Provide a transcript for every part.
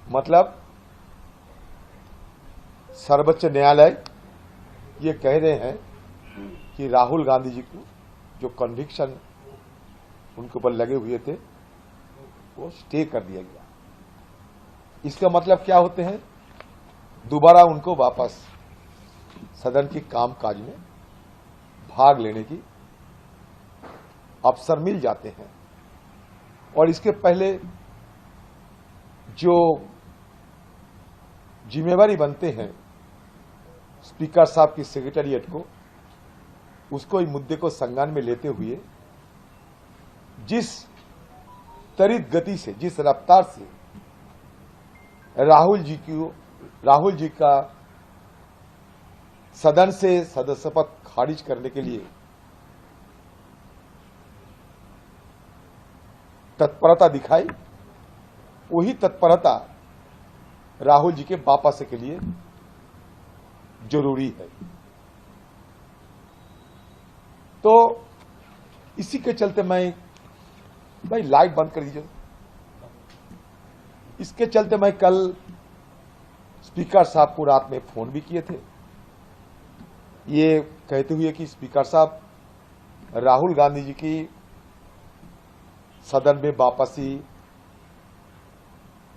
मतलब सर्वोच्च न्यायालय ये कह रहे हैं कि राहुल गांधी जी को जो कन्विक्शन उनके ऊपर लगे हुए थे वो स्टे कर दिया गया। इसका मतलब क्या होते हैं, दोबारा उनको वापस सदन की कामकाज में भाग लेने की अवसर मिल जाते हैं। और इसके पहले जो जिम्मेवारी बनते हैं स्पीकर साहब की सेक्रेटेरिएट को, उसको इस मुद्दे को संज्ञान में लेते हुए जिस त्वरित गति से, जिस रफ्तार से राहुल जी का सदन से सदस्य पद खारिज करने के लिए तत्परता दिखाई, वही तत्परता राहुल जी के वापस के लिए जरूरी है। तो इसी के चलते भाई लाइट बंद कर दीजिए। इसके चलते मैं कल स्पीकर साहब को रात में फोन भी किए थे, ये कहते हुए कि स्पीकर साहब राहुल गांधी जी की सदन में वापसी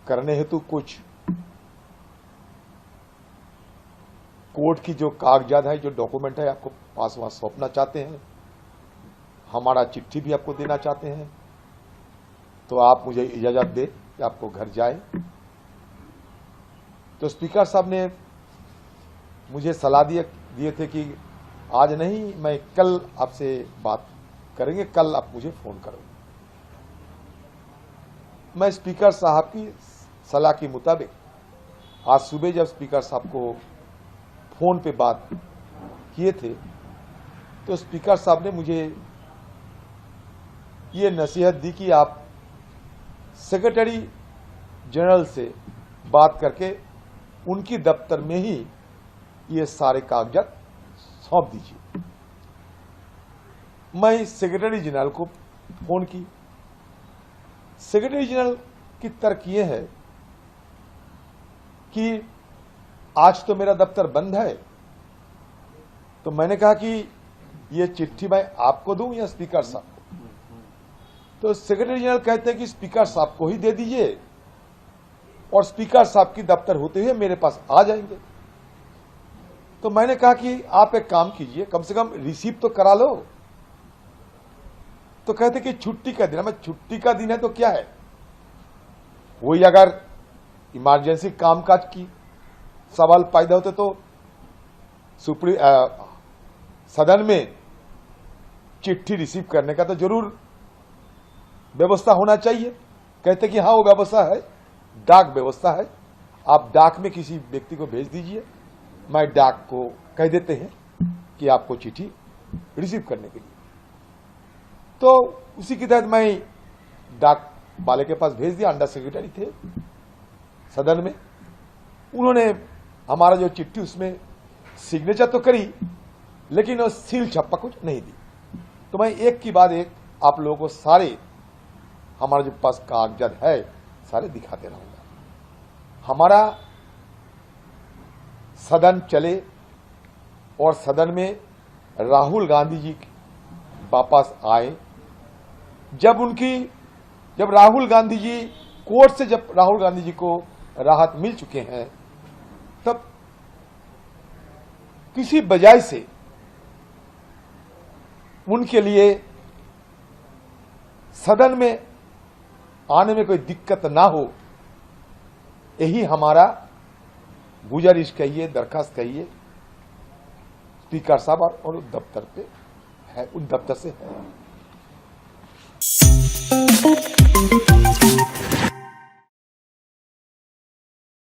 करने हेतु कुछ कोर्ट की जो कागजात है, जो डॉक्यूमेंट है, आपको पास वहां सौंपना चाहते हैं, हमारा चिट्ठी भी आपको देना चाहते हैं, तो आप मुझे इजाजत दे कि आपको घर जाए। तो स्पीकर साहब ने मुझे सलाह दिए थे कि आज नहीं, मैं कल आपसे बात करेंगे, कल आप मुझे फोन करो। मैं स्पीकर साहब की सलाह के मुताबिक आज सुबह जब स्पीकर साहब को फोन पे बात किए थे तो स्पीकर साहब ने मुझे ये नसीहत दी कि आप सेक्रेटरी जनरल से बात करके उनकी दफ्तर में ही ये सारे कागजात सौंप दीजिए। मैं सेक्रेटरी जनरल को फोन की। सेक्रेटरी जनरल की तर्क ये है कि आज तो मेरा दफ्तर बंद है, तो मैंने कहा कि ये चिट्ठी मैं आपको दूं या स्पीकर साहब को? तो सेक्रेटरी जनरल कहते हैं कि स्पीकर साहब को ही दे दीजिए और स्पीकर साहब की दफ्तर होते हुए मेरे पास आ जाएंगे। तो मैंने कहा कि आप एक काम कीजिए, कम से कम रिसीव तो करा लो। तो कहते कि छुट्टी का दिन है। मैं छुट्टी का दिन है तो क्या है, वही अगर इमरजेंसी कामकाज की सवाल पैदा होते तो सदन में चिट्ठी रिसीव करने का तो जरूर व्यवस्था होना चाहिए। कहते कि हाँ वो व्यवस्था है, डाक व्यवस्था है, आप डाक में किसी व्यक्ति को भेज दीजिए, मैं डाक को कह देते हैं कि आपको चिट्ठी रिसीव करने के लिए। तो उसी के तहत मैं डाक वाले के पास भेज दिया। अंडर सेक्रेटरी थे सदन में, उन्होंने हमारा जो चिट्ठी उसमें सिग्नेचर तो करी लेकिन वो सील छप्पा कुछ नहीं दी। तो मैं एक की बाद एक आप लोगों को सारे हमारा जो पास कागजात है सारे दिखाते रहूंगा। हमारा सदन चले और सदन में राहुल गांधी जी वापस आए। जब राहुल गांधी जी कोर्ट से जब राहुल गांधी जी को राहत मिल चुके हैं, तब किसी वजह से उनके लिए सदन में आने में कोई दिक्कत ना हो, यही हमारा गुजारिश कहिए, दरखास्त कहिए स्पीकर साहब और उस दफ्तर पे है, उन दफ्तर से है।